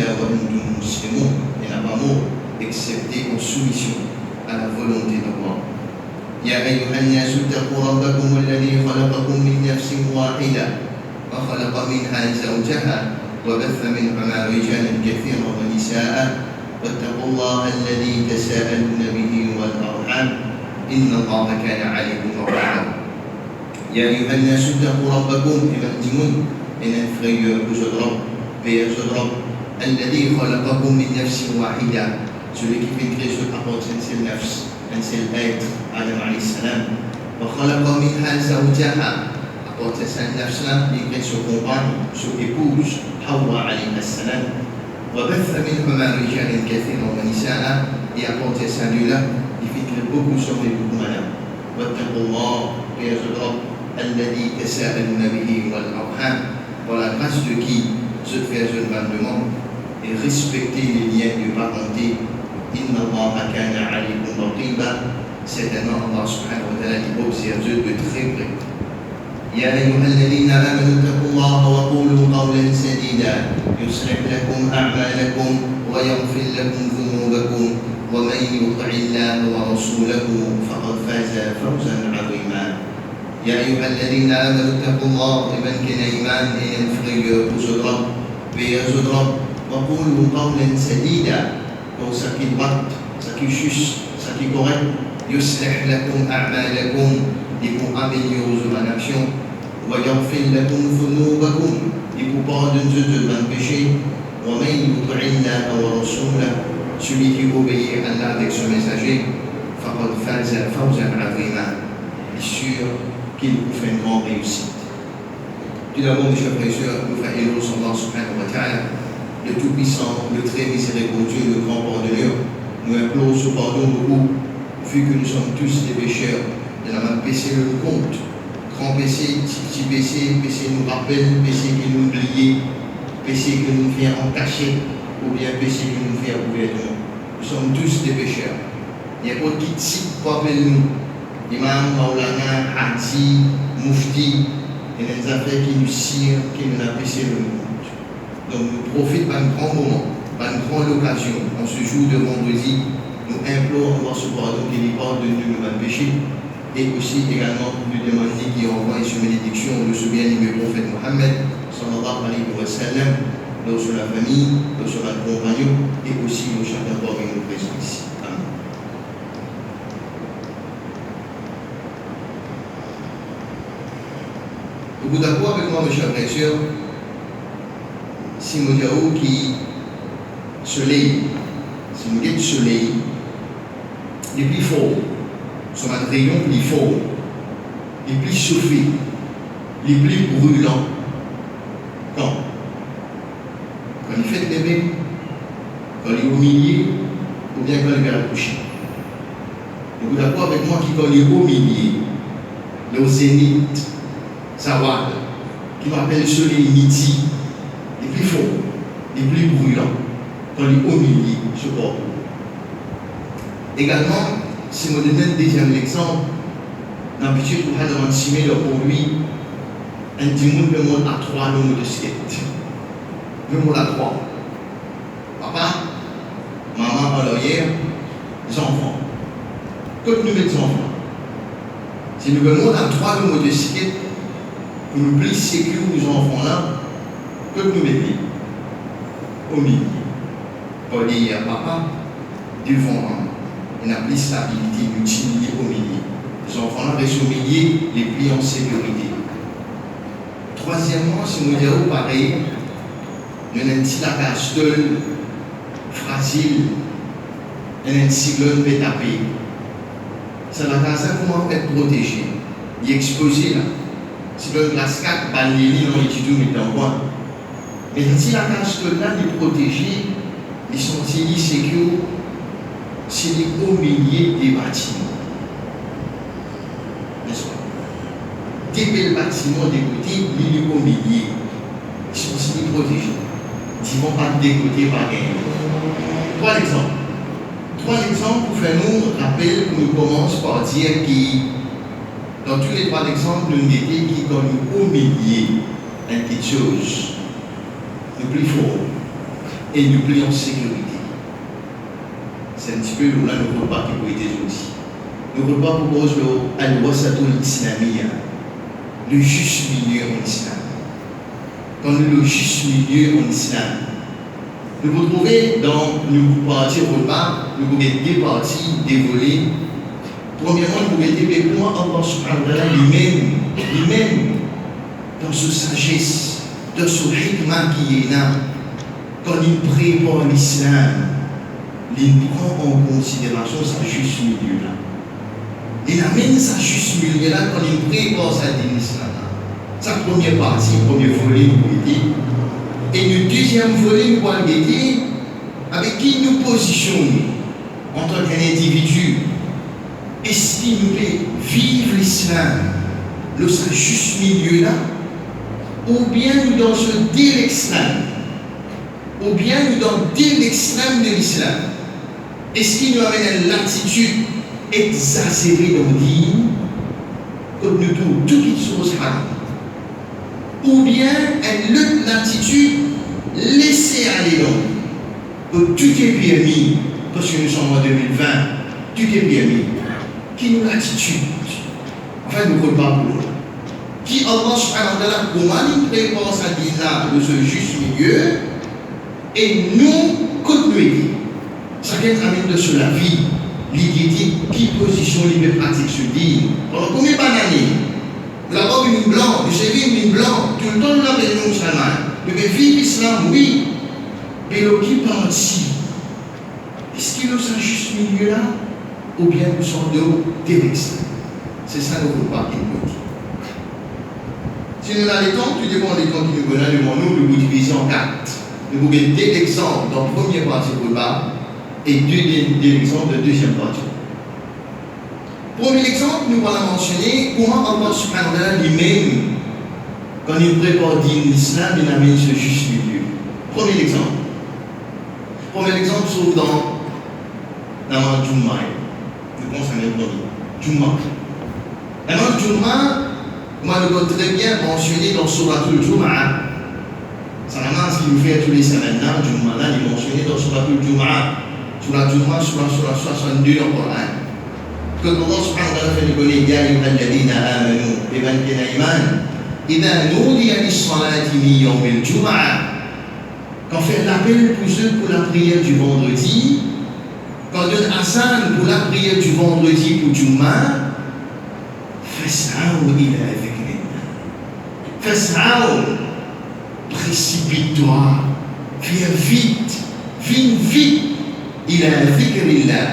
illa wa antum muslimun, il n'a pas mort excepté en soumission à la volonté d'Allah. يا أيها الناس اتقوا ربكم الذي خلقكم من نفس واحدة وخلق منها زوجها وبث منهما رجالا كثيرا ونساء واتقوا الله الذي تساءلون به والأرحام إن الله كان عليكم رقيبا. يا أيها الناس اتقوا ربكم إن frayeur que je drop, الذي خلقكم من نفس واحدة, celui qui fait créer ce rapport d'un seul nafs, un seul être, Adam alayhi salam. وخلق منها زوجها, apporte cette nafs-là, il crée son compagne, son épouse, Hawa alayhi salam. وبث منهما رجالا كثيرا ونساء, et apporte cette là, il fait créer beaucoup sur les beaucoup madame. واتقوا الله يا رب الذي تساءلون به والأرحام, pour la grâce de qui se fait un demande et respecter les liens de parenté. Inna Allah kana alaykum raqiba, certainement Allah subhanahu wa ta'ala qui observe de très près. يا أيها الذين آمنوا اتقوا الله وقولوا قولا سديدا يصلح لكم أعمالكم ويغفر لكم ذنوبكم ومن يطع الله ورسوله فقد فاز فوزا عظيما. يا أيها الذين آمنوا اتقوا الله, لمن كان إيمان إن frayeur pour ce drap, وقولوا قولا سديدا, pour ça qui est droit, ça qui est juste, ça qui est correct. يصلح لكم أعمالكم, et pour améliorer vos actions. ويغفر لكم ذنوبكم, et pour pardonner de vos péchés. ومن يطع الله ورسوله, celui qui obéit à Allah avec son messager, فقد فاز فوزا عظيما, est sûr qu'il vous fait une grande réussite. Tout d'abord, mes chers frères et sœurs, nous faisons éloge sur Allah subhanahu wa ta'ala, le Tout-Puissant, le très miséricordieux, le grand pardonneur. Nous implorons ce pardon beaucoup, vu que nous sommes tous des pécheurs. De la même péché le compte, grand péché, petit péché, péché nous rappelle, péché qui nous oublie, péché qui nous vient en cachet, ou bien péché qui nous vient ouvertement. Nous sommes tous des pécheurs. Il n'y a pas qui type pour appeler nous. Imam, Maulana, Hadji, Mufti, et les affaires qui nous cirent, qui nous a péché le monde. Donc nous profitons d'un grand moment, d'une grande occasion, en ce jour de vendredi, nous implorons Allah subhanahu wa ta'ala qu'il pardonne de nos péchés, et aussi également nous demander qu'il envoie une bénédiction de ce bien-aimé prophète Mohammed, sallallahu alayhi wa sallam, dans la famille, dans son compagnon, et aussi nos chacun parmi nous présents ici. Amen. Vous êtes d'accord avec moi, mes chers frères et sœurs, si nous disons qui soleil, si nous disons soleil, il est plus fort, son rayon plus fort, il est plus chauffé, il est plus brûlant. Quand il fait lever, quand il est au milieu, ou bien quand il est à la coucher. Vous êtes d'accord avec moi qui, quand il est au milieu, le zénith, Zawad, qui m'appelle soleil midi, il est plus fort, il est plus brûlant, quand il est au milieu, je crois. Également, si je donne un deuxième exemple, l'habitude pour avoir simé pour lui, un dimanche le monde à 3 nombres de skate. Le monde à 3. Papa, maman, alors hier, les enfants. Que nous mettons enfants. Si nous venons à 3 nombres de skate, pour nous plus sécure aux enfants là, que nous mettons au milieu. Pour dire papa, devant il y a plus stabilité, l'utilité au milieu. Les enfants là restent au milieu, les plus en sécurité. Troisièmement, si nous disons pareil, il y a un petit lacage fragile, il y a un cyclone peut taper. Ça la casa comment être protégé. Il est exposé là. Si le glace 4, balayé, non, il est tout mis en coin. Mais si la cage là, il est protégé, ils sont sécures, c'est au milieu des bâtiments. N'est-ce pas? Dès que le bâtiment des côtés, il est au milieu. Ils sont protégés. Ils ne vont pas décoter par rien. Trois exemples pour faire nous rappel, nous commençons par dire que dans tous les 3 exemples, nous disons qui comme au milieu, une petite chose, le plus fort. et nous plaît en sécurité. C'est un petit peu là le repas qui peut être aussi. Le repas propose le al-wasatul islamiyya, le juste milieu en islam. Quand le juste milieu en islam, nous vous trouvez dans une partie repas, nous vous mettez deux parties, des volets. Premièrement, nous vous mettez comment Allah subhanahu wa ta'ala lui-même, dans sa sagesse, dans son hikmah qui est là, quand il prépare l'islam, il prend en considération sa juste milieu là. Il amène sa juste milieu là quand il prépare sa dîme l'islam. Sa première partie, premier volet, nous mettez. Et le deuxième volet, nous allons dire avec qui nous positionnons en tant qu'individu. Est-ce qu'il nous fait vivre l'islam, le juste milieu là, ou bien nous dans ce dès l'extrême, ou bien nous dans dès l'extrême de l'islam. Est-ce qu'il nous amène l'attitude exacerbée dans l'île, comme nous trouvons tout qui chose haram, ou bien l'attitude laisser aller dans que tout est permis, parce que nous sommes en 2020, tout est permis. Qui nous l'attitude, enfin nous ne pas pour nous. Qui Allah subhanahu wa ta'ala, comment il prépare sa dîne de ce juste milieu, et nous, continuons. Chacun amène de sur la vie, l'idée qui position il veut pratiquer ce dîne. Alors combien d'années, là-bas une blanc, je sais une blanc, tout le temps nous l'appelons nous musulmans. Nous devons vivre l'islam, oui, mais le qui partit, est-ce qu'il a ce juste milieu là? Ou bien nous sommes de l'extrême. C'est ça le repas qui nous dit. Si nous avons les temps, tout dépend des temps qui nous donnent devant nous, nous vous divisons en quatre. Nous vous mettons deux exemples dans la première partie du repas et deux exemples de la deuxième partie. Premier exemple, nous allons mentionner comment Allah subhanahu wa ta'ala lui-même, quand il prépare l'islam, il amène ce juste milieu. Premier exemple. Premier exemple se trouve dans la Jum'ah. Je pense à notre Jum'ah. Alors, Jum'ah, moi, je l'ai très bien mentionné dans Suratul Jum'ah. C'est vraiment ce qu'il nous fait tous les semaines là. Jum'ah, là, il est mentionné dans Suratul Jum'ah. Suratul Jum'ah, Surah 62 dans le Coran. Que Allah subhanahu wa ta'ala fait connaître, Ya ayyuhalladhina amanu, liman kana iman, idha nudiya lis-salati min yawmil Jum'ah. Quand fait l'appel pour ceux pour la prière du vendredi, quand donne Hassan pour la prière du vendredi pour Jum'ah, fas'aw ila dhikrillah. Fas'aw, précipite-toi, viens vite, ila dhikrillah,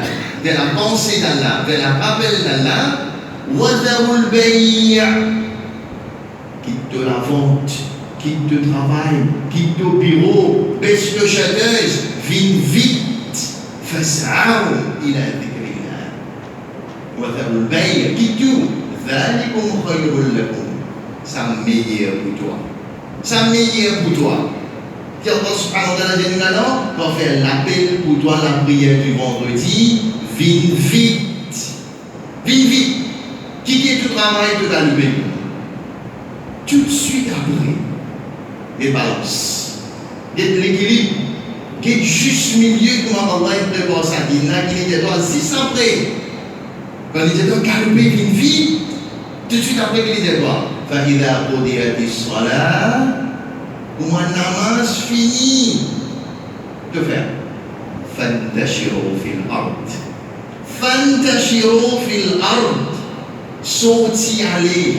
vers la pensée d'Allah, vers la rappel d'Allah, wa dharul bay', quitte la vente, quitte le travail, quitte le bureau, baisse le chateuse, viens vite. فاسعوا إلى ذكر الله وذروا البيع كتو ذلكم خير لكم. Ça meilleur pour toi. Ça meilleur pour toi. Qui Allah subhanahu wa ta'ala dit alors, quand faire l'appel pour toi la prière du vendredi, viens vite. Quittez tout travail, tout à l'oublier. Tout de suite après, les balances, l'équilibre. Qui est juste milieu, comment Allah prépare sa dîne, qui était dans 6 après. Quand il était dans calmer une vie, tout de suite après qu'il était dans. فَإِذَا قُضِيَتِ الصَّلَاةُ, comment namaz fini. Que faire? فَانْتَشِرُوا فِي الْأَرْضِ. Sorti, aller.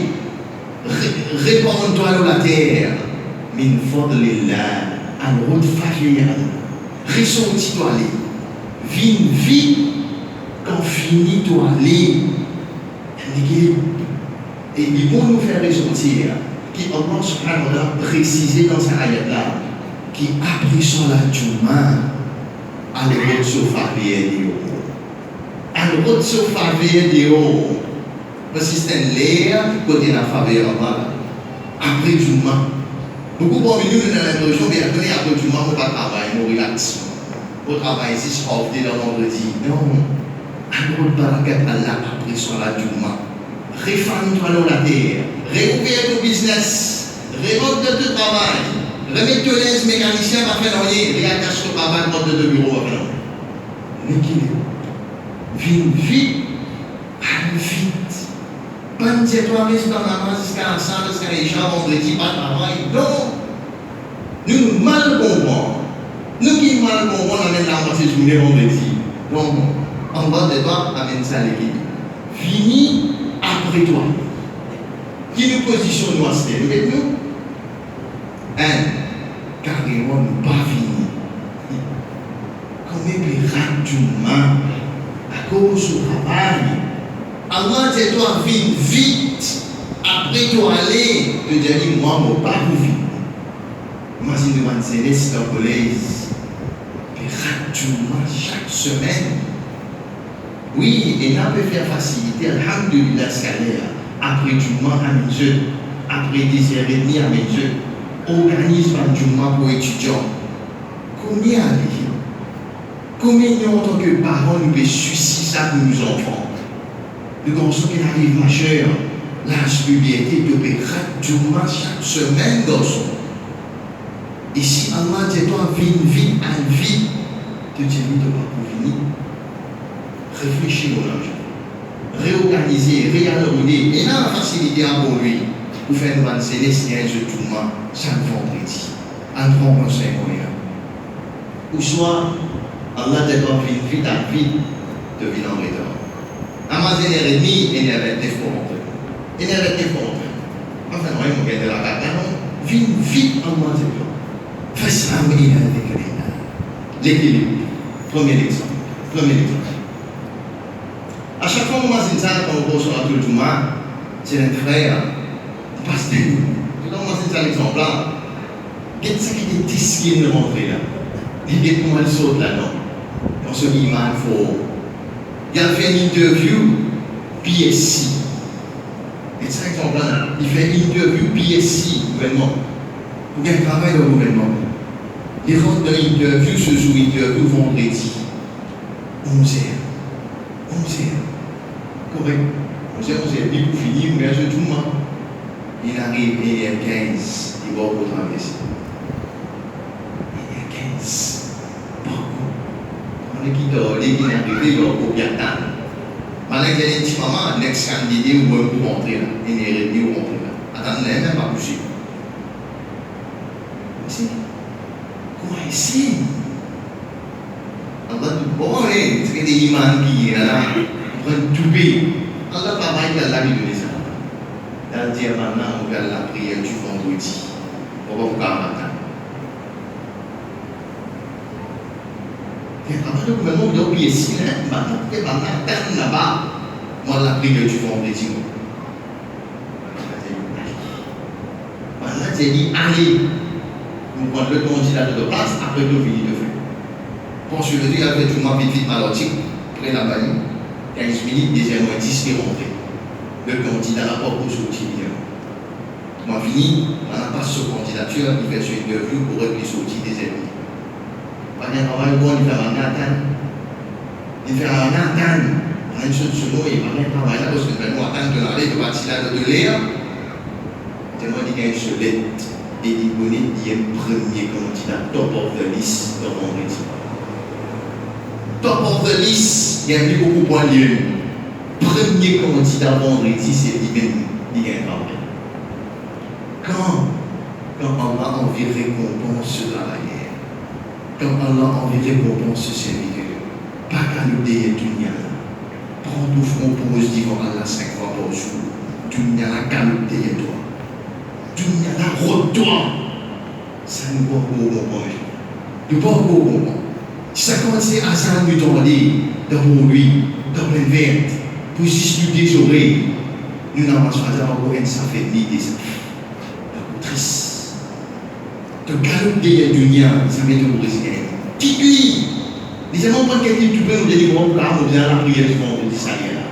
Répands-toi dans la terre. مِنْ فَضْلِ اللَّهِ. En route familiale. Ressortis-toi aller. Viens vite quand finis-toi aller. Et il faut nous faire ressortir qui Allah subhanahu wa ta'ala précisé dans sa ayat là qui après son la Jum'ah à l'autre sofa vidéo. À l'autre sofa vidéo. Parce que c'est l'air côté la faveur Allah. Après Jum'ah. Beaucoup parmi nous ont l'impression qu'après Jum'ah, on ne va pas travailler, on relaxe. On travaille ici, je crois, dès le vendredi. Non. Alors, barakat Allah après sur la Jum'ah. Refame-toi dans la terre. Réouvre ton business. Remonte de ton travail. Remettre les mécaniciens va faire rien. Regarde ce qu'on va faire de bureau va faire. L'équilibre. Vite, allez vite. Pas dire toi, mais dans la main jusqu'à ensemble, jusqu'à les gens vendredi, pas de travail. Non. Nous mal comprenons. Nous qui mal comprenons, on amène la moitié de journée vendredi. Donc, en bas de toi, amène ça à l'équilibre. Fini après toi. Qui nous positionne nous à ce nous? Carrément, nous pas fini. Combien de rapidement, à cause du travail, Allah dit toi, vite, après toi aller, te dire, moi, pas pour vite. Imagine devant une céleste dans le collège, rapidement, chaque semaine. Oui, et là, peut faire faciliter, alhamdulillah, scalaire, après du mois à mes yeux, après 10h30 à mes yeux. Organise un journal pour étudiants. Combien en tant que parents nous pouvons suicider ça pour nos enfants? Le garçon qui arrive majeur, l'âge puberté, de faire journal chaque semaine, garçon. Et si Allah dit toi, vite, te dit de pas pour venir. Réfléchis au linge. Réorganiser, réallonger, et là la facilité pour lui. Pour faire une bonne céleste, et je tout le monde, chaque vendredi. En grand conseil moyen. Ou soit, Allah te donne vite, de venir en retard. Amazon est redmi, et il y avait des fois rentrés. Enfin, non, il m'a gagné la carte. Vite, Allah te donne. Fais ça, mais il y a l'équilibre. Premier exemple. À chaque fois qu'on m'a dit ça, quand on reçoit tout le monde, c'est un frère. Parce que, tout le monde c'est un exemple là. Qu'est-ce qu'il y a des disques qui sont rentrés là? Il y a comment ils sautent là-dedans. Dans ce imam, il a fait une interview PSC. Et cet exemple là, il fait une interview PSC, gouvernement. Pour qu'il travaille dans le gouvernement. Il rentre dans l'interview, ce jour interview vendredi. 11h. Correct. 11h, il faut finir, mais je tout le monde. Il arrive et il y a 15, il va au traverser. Il y a 15. Pourquoi? On est qui dort, qui est arrivé, il va au Biatan. Maintenant, il y a des petits mamans, next candidat, ou même pour rentrer là. Il est réduit ou rentrer là. Attendez, même pas possible. C'est quoi ici? Allah dit, bon, c'est que des imams qui sont là, ils prennent tout pays. Allah travaille dans la vie de l'Islam. Dans le dire maintenant, on regarde la prière du vendredi. On va vous garder matin. Et après le gouvernement, vous avez ici, maintenant, là-bas, moi, la prière du vendredi. Maintenant, j'ai dit, allez, vous prenez le candidat de place, après vous venez de faire. Pour ce que il a fait tout le monde vite malotique, après la balie, 15 minutes, deuxième mois, 10 qui est rentré. Le candidat n'a pas pour sortir. On a fini, on n'a pas ce candidature, il fait une interview pour être sorti des ennemis. On a un travail bon, il fait un attendre. On a une chose sur nous, il va rien travailler là, parce que nous attendons de l'aller, de partir là, de l'air. C'est moi qui gagne ce lettre. Et il connaît, il est le premier candidat, top of the list, dans mon récit. Top of the list, il y a beaucoup de points liés. Premier candidat vendredi, c'est lui-même qui gagne travail. Quand Allah envie récompense ce travailleur, quand Allah envie récompense ce serviteur, pas qu'à nous déyer dunya. Prends tout front pour se dire Allah 5 fois par jour. Dunya la calotte déyer toi. Dunya la route toi. Ça nous va au moment. Nous va au moment. Si ça commence à ça nous demander dans mon lui, dans les vertes, pour juste des oreilles, nous n'avons pas encore un ça fait ni des triste. De galope de dunya, ça met tout risquer. Qui lui, les amants pas quelqu'un tu peux nous donner mon plan, ou bien la prière du vendredi, ça y est là.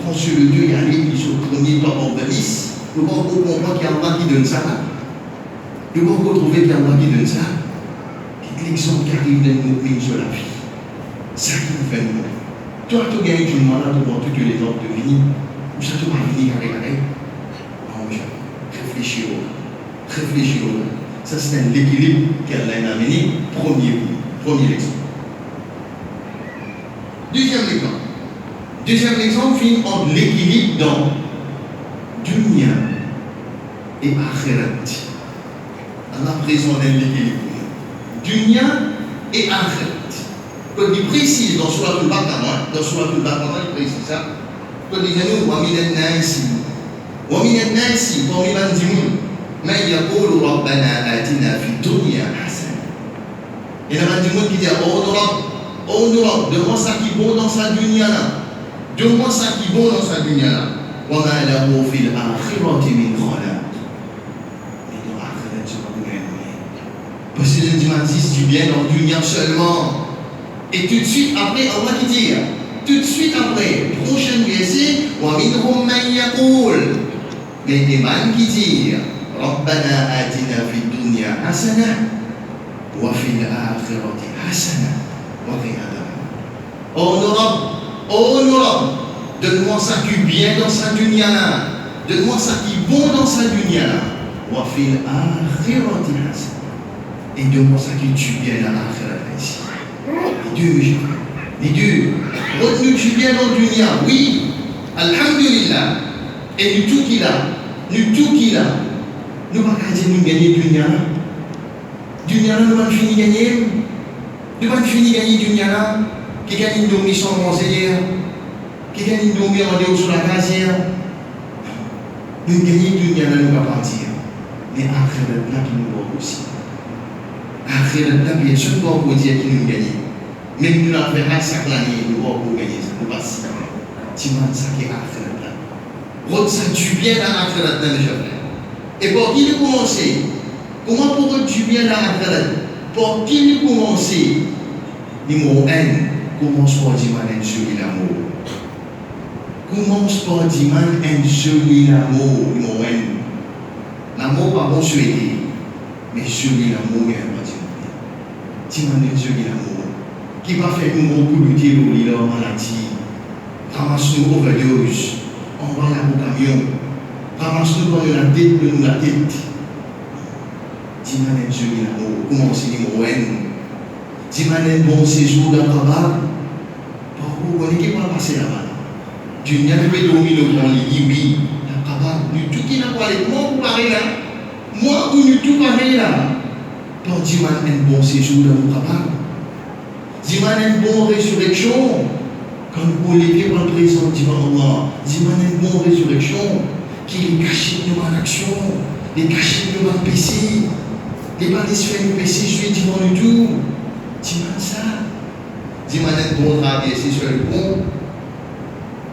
Prends sur le Dieu, il y a les qui sont premiers dans mon valise. Le bon comprend qu'il y a un qui donne ça là. Le bon trouver qu'il y a un qui donne ça. Qui l'exemple qui arrive dans notre ligne sur la vie. Ça qui nous fait nous. Toi, tu gagnes du mal là devant tous les gens de venir. Ou ça te va venir avec la règle. Non, réfléchis au. Ça, c'est l'équilibre qu'elle a amené, premier exemple. Deuxième exemple finit entre l'équilibre dans dunya et akhirat. Allah présente l'équilibre. Dunya et akhirat. Quand il précise dans Surah Al-Baqarah, il précise ça. Quand il dit nous, wa minan nasi, parmi les gens, man yaqulu rabbana atina fi dunya hasana. Il y a des gens qui disent oh Nourab, donne-moi ça qui est bon dans sa dunya là. Donne-moi ça qui est bon dans sa dunya là. Wa ma lahu fil akhirati min khalaq. Mais dans l'akhirat, tu vas rien. Parce que le dimanche du bien dans la dunya seulement. Et tout de suite après, Allah qui dit, tout de suite après, prochain verset, wa minhum man yaqul. Mais des man qui disent, Rabbana atina fi dunya hasana wa fil akhirati hasana. Oh Nourab, donne-moi ça qui est bien dans sa dunya là. Donne-moi ça qui est bon dans sa dunya là. Wa fil akhirati hasana. Et donne-moi ça qui tue bien dans l'akhirat ici. Les deux. Retenu tu bien dans le dunya, oui. Alhamdulillah. Et nous tout qu'il a. Nous ne pouvons pas dire nous gagner dunya là. Dunya là, nous ne pouvons pas finir gagner. Nous ne pouvons pas finir gagner dunya là. Qui gagne une dormir sans manger, qui gagne une dormir en dehors sur la casière. Nous gagnons dunya là, nous ne pouvons pas partir. Mais akhirat là qui nous voit aussi. Akhirat là, bien sûr, pour dire qui nous gagne. Mais nous n'avons pas ça l'année, nous voyons pour gagner ça. Nous passons. Tu m'as dit ça qui est akhirat là. Rôde ça du bien dans l'akhirat là, mes chers. Et pour qui nous commencer? Comment pour du bien dans l'akhirat? Pour qui nous commencer? Numéro 1, commence par dire un joli l'amour. Commence par dire un joli l'amour, numéro 1. L'amour pas bon souhaiter, mais joli l'amour est un petit peu. Dis un joli l'amour. Qui va faire nous beaucoup lutter pour les maladies. Ramasse-nous overdose. On va là au camion. Ramasse-nous dans la tête, nous la tête. Dis un joli l'amour. Commence numéro 1. Dis-moi un bon séjour dans le travail. Pourquoi on n'est pas passé là-bas? Tu n'as pas dormi le grand lit, oui. Dans le travail, nous tout qui n'a pas allé. Moi, vous parlez là. Moi, ou nous tout pareil là. Donc, dis-moi un bon séjour dans le travail. Dis-moi une bonne résurrection. Quand vous levez par le présent devant Allah, dis-moi une bonne résurrection qui est cachée de ma action, est cachée de ma péché. Les pas des faire le péché, je suis devant le tout. Dis-moi ça. Dis-moi un bon traverser sur le pont.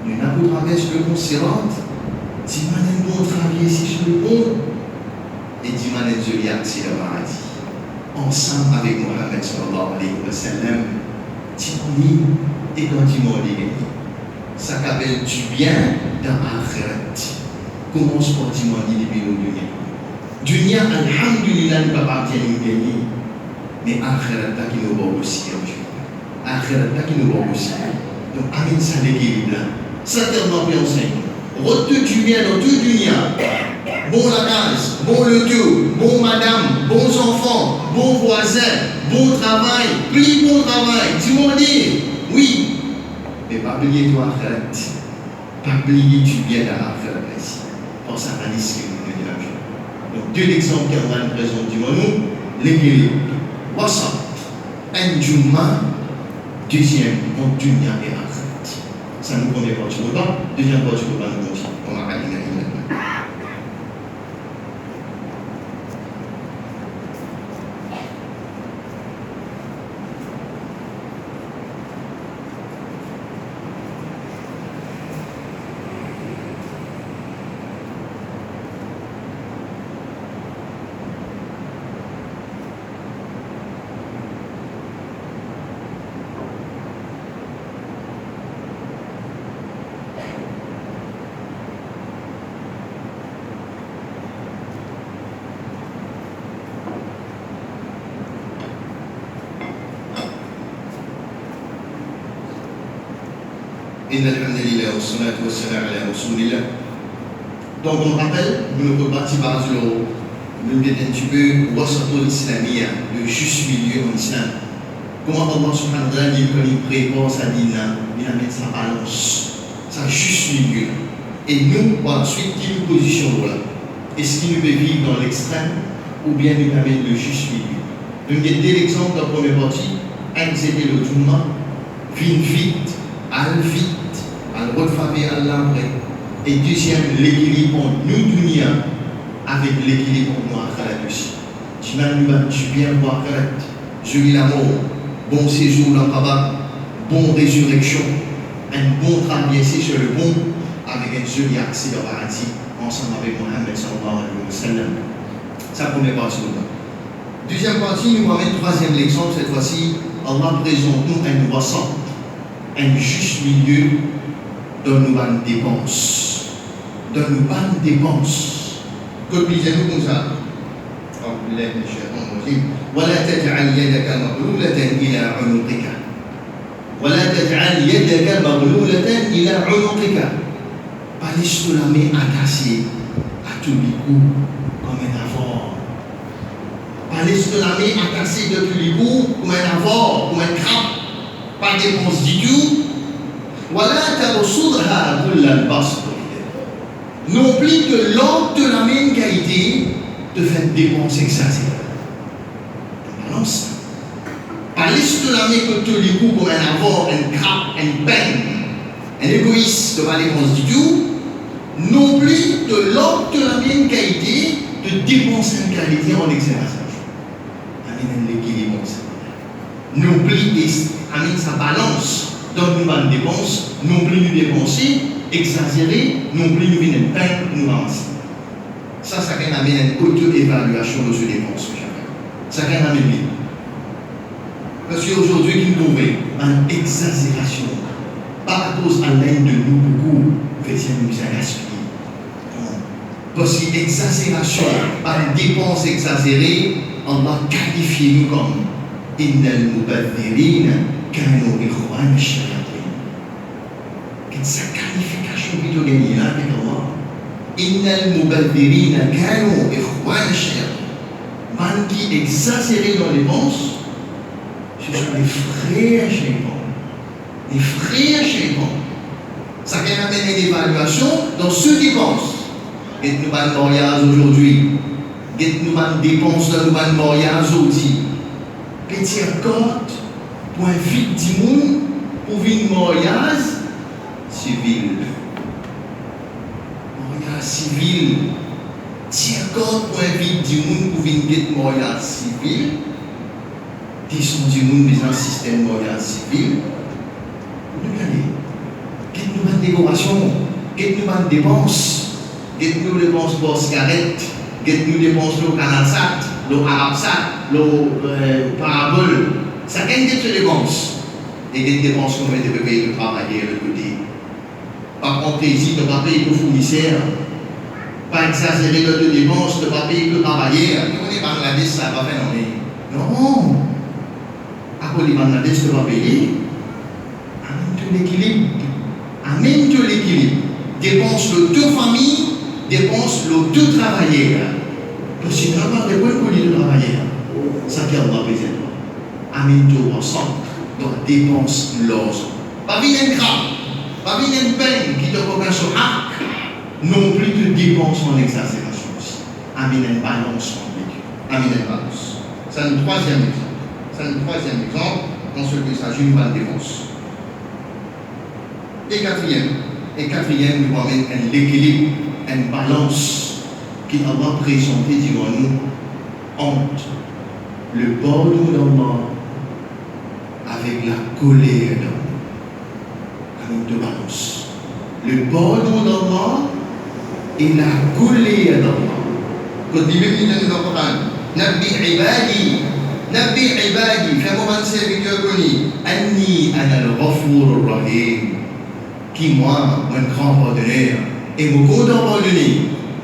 Nous n'avons pas traversé le pont Sirate. Dis-moi un bon traverser sur le pont. Et dis-moi un joli accès au paradis. Ensemble avec Mohammed sallallahu alayhi wa sallam. Dis-moi et quand dis-moi ça s'appelle du bien dans l'akhirat. Commence par dis-moi les billes dunya. Dunya, alhamdulillah, ne va pas bien nous gagner. Mais akhirat qui nous va aussi. Akhirat qui nous va aussi. Donc, amène ça l'équilibre là. Certainement, bien enseigné. Retenu du bien dans tout dunya. Bon la case, bon le tout, bon madame, bons enfants, bon voisin, bon travail, plus bon travail. Dis-moi dit, oui. Mais pas oublier toi akhirat. Pas oublier du bien dans l'akhirat ici. Pour ça, on a dit ce que nous dit la vie. Donc, deux exemples qu'on va nous présenter, dis-moi nous, l'équilibre. What's un Jumma, deuxième, en dunya et akhirat. Ça nous connaît pas du repas, deuxième fois du repas, nous continuons. On va aller maintenant. إن الحمد لله والصلاة والسلام على رسول الله. Donc on rappelle, nous ne pouvons pas tirer nous avons un petit peu wasatul islamiyya, le juste milieu en islam. Comment Allah subhanahu wa ta'ala dit quand il prépare sa dîne, il amène sa balance, sa juste milieu. Et nous, par la suite, qui nous positionnons là? Est-ce qu'il nous peut vivre dans l'extrême ou bien nous amène le juste milieu? Donc, il y a deux exemples dans la première partie. Un, c'était le Jumma, vite, al refaire Allah après. Et deuxième, l'équilibre entre nous, dunya, avec l'équilibre entre nous, akhirat aussi. Tu bien voir akhirat, celui la mort, bon séjour dans le tabac, bonne résurrection, un bon travail sur le bon, avec un joli accès au paradis, ensemble avec Mohammed sallallahu alayhi wa sallam. C'est la première partie de nous. Deuxième partie, nous ramène troisième leçon, cette fois-ci, Allah présente nous un wasat, un juste milieu dans nos bonnes dépenses. Dans nos bonnes dépenses. Comme disait-nous comme ça. ولا تجعل يدك مغلولة إلى عنقك ولا تجعل يدك مغلولة إلى عنقك. Pas laisse la main attachée à tous les coups comme un avare. Pas laisse la main attachée de tous les coups comme un avare, comme un crabe. Pas de dépense du tout. ولا تبسطها كل البسط. Non plus que l'ordre de la même qualité de faire dépenser exagérées. Balance. Pas laisse de la main que tous les coups comme un avare, un crabe, un peine, un égoïste de pas dépense du tout. Non plus de l'ordre de la même qualité de dépenser une qualité en exagération. Amène l'équilibre. Non plus, amène sa balance dans une bonne dépense, non plus nous dépenser, exagérer, non plus nous venir peine, nous ramasser. Ça amène une auto-évaluation de ce dépense. Ça amène. Parce qu'aujourd'hui, qui nous trouve une exagération, pas à cause à l'aide de nous beaucoup, fait nous a gaspillé. Parce que l'exagération, par une dépense exagérée, on va qualifier nous comme innal mubadhirina kanu ikhwan ash-shayatin. Quelle sa qualification qui doit gagner là avec Allah. Innal mubadhirina kanu ikhwan ash-shayatin. Man qui exagéré dans les dépenses, ce sont les frères shaitans. Les frères shaitans. Ça vient amener une évaluation dans ceux qui pensent. Et nous avons un mariage aujourd'hui. Et nous avons des dépenses dans le mariage aujourd'hui. Petit accord pour un victime pour un mariage civil. Mariage civil. Petit accord pour un victime pour un mariage civil. Qui sont du monde dans un système mariage civil. Nous regardez. Qu'est-ce que nous avons décoration? Qu'est-ce que nous avons dépenses? Qu'est-ce que nous dépensons pour cigarette? Qu'est-ce que nous dépensons pour canal sat, le arabsat, le parabole? Ça gagne des dépenses. Et des dépenses qu'on met de payer le travailler de côté. Par contre, ici, ne pas payer le fournisseur. Pas exagérer de dépenses, ne pas payer le travailleur. Nous, on est Bangladesh, ça va faire non. À quoi les Bangladesh ne va payer? Amène tout l'équilibre. Amène tout l'équilibre. Dépense le deux familles. Dépense le tout travailleur. Parce que nous avons des points de travailleur. Ça qui Allah présente. Amène tout ensemble. Donc dépense l'os. Pas bien un crâne. Pas bien une peine qui te commence sur arc. Non plus de dépense en exagération aussi. Amène une balance en vécu. Amène une balance. C'est un troisième exemple. Dans ce qui s'agit d'une bonne dépense. Et quatrième, nous amène un équilibre, une balance qui Allah présenté devant nous entre le pardon d'Allah avec la colère d'Allah. Avec deux balances. Le pardon d'Allah et la colère d'Allah. Quand il dit dans le Coran, Nabbi ibadi, fais mon serviteur connu, Anni ana al-Ghafur ar-Rahim. Qui moi, un grand pardonneur, et mon content pardonner.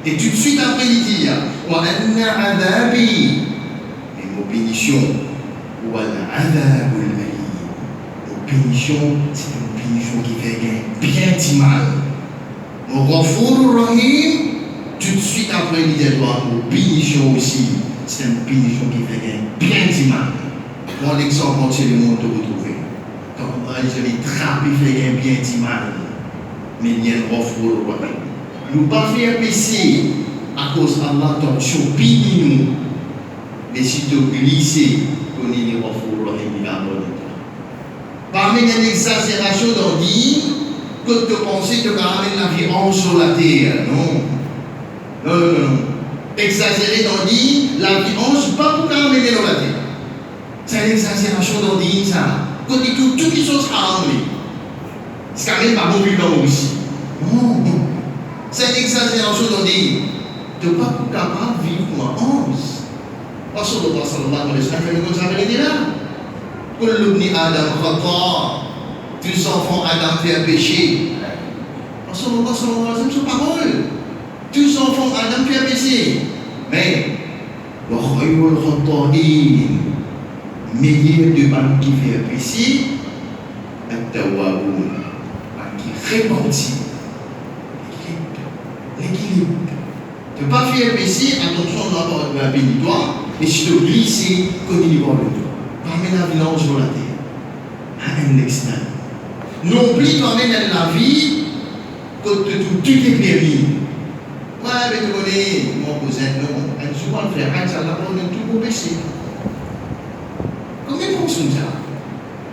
Et tout de suite après, il dit, wa anna adabi, et mon pénition, wa adabul alim. Mon pénition, c'est une pénition qui fait bien du mal. Mon Ghafour Rahim, tout de suite après l'idée-toi, pour punition aussi, c'est une punition qui fait bien du mal. Dans l'exemple entier du monde te retrouver. Quand je les trappe, il fait bien du mal. Mais il y a une offre au roi. Nous ne pas faire péché à cause d'Allah, donc je puni nous. Mais si tu glisses, on est une offre au roi et il a parmi les exagérations d'en dire que tu penses que tu ramènes la vie en sur la terre. Non. Non, non, non. Exagérer d'en dire la vie en pas pour ramener dans la terre. C'est l'exagération d'en dire ça. Quand tu dis tout qui sont ramenées. C'est quand même pas bon vivant aussi. Non. C'est l'exagération d'en dire. Tu n'es pas capable de vivre pour un 11. Parce que Allah sallallahu alayhi wa sallam fait comme ça avec les là. كل ابن آدم خطاء. Tous enfants Adam fait un péché. Rasulullah sallallahu alayhi wa sallam, c'est parole. Tous enfants Adam fait un péché. Mais, wa khayrul khata'in, meilleur de man qui fait un péché, at-tawwabun, man qui repentit. L'équilibre. Tu ne peux pas faire un péché, attention de rapport à la bénitoire, et si tu glisses, comme il y va le toi. Parmi la violence sur la terre, à un extrême. Non plus, parmi la vie, que tout est permis. Ouais, mais tu connais, mon cousin, non, elle ne souvent le faire, ça n'a pas de tout pour péché. Comment ils pensent ça?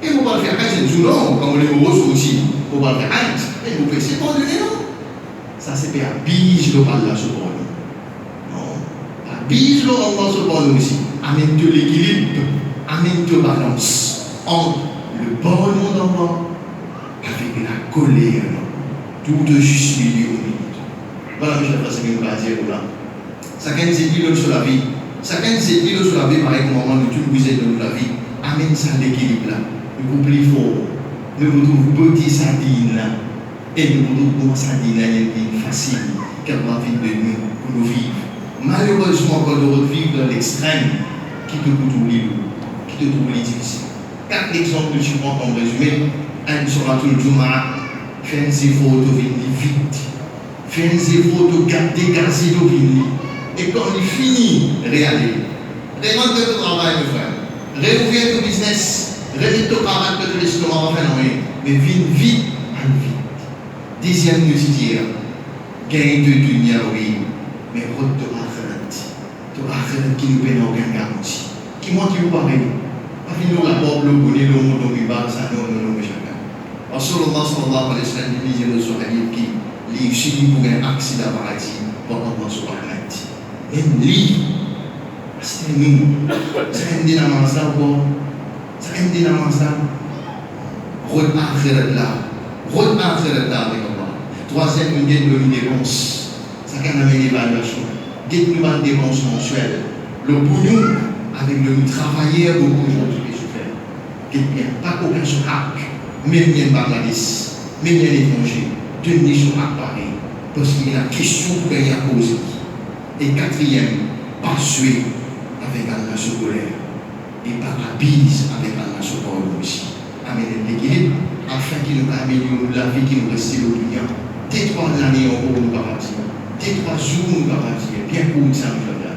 Et vous ne pouvez pas le faire, c'est tout non, comme les mots aussi, vous ne pouvez pas le faire, et vous péchez pas de non. Ça c'est bien, bise le Allah sur nous. Non, bise le Allah sur nous aussi. Amène de l'équilibre. Amène de balance entre le pardon d'Allah avec la colère, tout de juste milieu au milieu. Voilà, je ne sais pas ce que je vais dire là. Chacun s'est dit sur la vie. Chacun s'est dit sur la vie, pareil, moment de tout vous êtes dans la vie. Amène ça l'équilibre là. Nous vous plus fort. Nous vous petit sardine là. Et nous vous comment sardine là, il est facile. Qu'elle va vivre de nous pour nous vivre. Malheureusement, quand nous vivons dans l'extrême, qui peut vous oublier. Qui te trouve difficile. 4 exemples que je prends comme résumé. Un sera tout le Juma. Fais un zéro de vite. Fais un zéro de dégager de vite. Et quand il finit, réagir. Réagir de ton travail, mes frères. Réouvrir ton business. Réouvrir ton travail, peut-être que tu vas faire rien. Mais vite, à vite. Deuxième nous dire, gain de dunya, oui. Mais route de akhirat. De akhirat qui nous donne aucune garantie. Qui moi qui vous parle. Nous la porte, le bonnet, le monde, le riba, ça nous le chacun. Rasulullah sallallahu alayhi wa sallam disait le Zohari qui lui suit pour un accident paradis pour Allah subhanahu wa ta'ala. Même lui, c'est nous. C'est un dynamisme là, c'est un dynamisme là. Route akhirat là. Route akhirat là avec Allah. Troisième, nous gagnons une dépense. Ça quand même une évaluation. Gagnons une dépense mensuelle. Le boulot avec le travailleur beaucoup aujourd'hui. Pas qu'aucun sur hack, même bien Bangladesh, même bien l'étranger, tenir sur hack pareil, parce qu'il y a la question pour gagner à cause. Et quatrième, pas suer avec Allah sur colère, et pas la bise avec Allah sur parole aussi. Amener l'équilibre, afin qu'il nous améliore la vie qui nous reste au dunya. Dès 3 années en haut, nous ne pouvons pas dire. Dès 3 jours, nous ne pouvons pas dire. Bien pour ça, nous faisons.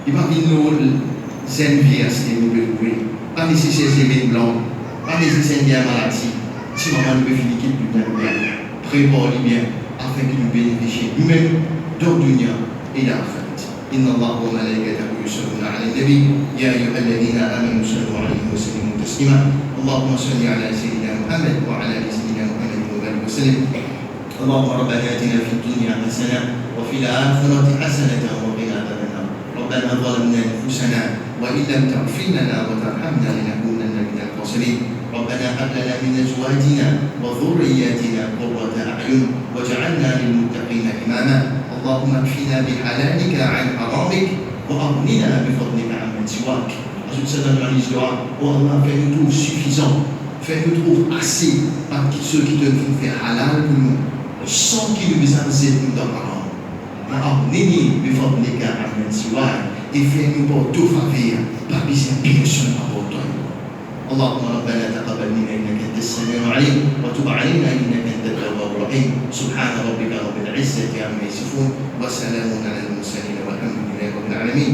Il va venir nous envier à ce que nous devons. Pas nécessaire de blanc, pas nécessaire de maladie. Si maman nous veut finir qu'il peut nous bien, prépare-le bien, afin que nous bénéficions nous-mêmes dans le dunya et dans la fête. إن الله وملائكته يصلون على النبي يا أيها الذين آمنوا صلوا عليه وسلموا تسليما اللهم صل على سيدنا محمد وعلى آل سيدنا محمد وبارك وسلم اللهم ربنا آتنا في الدنيا حسنة وفي الآخرة حسنة وقنا عذاب النار ربنا ظلمنا أنفسنا وإن لم تغفر لنا وترحمنا لنكونن من الخاسرين ربنا هب لنا من أزواجنا وذرياتنا قرة أعين واجعلنا للمتقين إماما اللهم اكفنا بحلالك عن حرامك وأغننا بفضلك عمن سواك. Ensuite, ça donne un histoire. Oh Allah, fais-nous trouve suffisant. Fais-nous trouve assez par ceux qui te font faire halal pour nous, sans qu'ils nous aient nous dans haram. وأغنني بفضلك عمن سواك. Et fais-nous pour tout faveur, pas besoin de personne à votre اللهم ربنا تقبل منا إنك أنت السميع العليم وتب علينا إنك أنت التواب الرحيم. سبحان ربك رب العزة عما يصفون وسلام على المرسلين والحمد لله رب العالمين.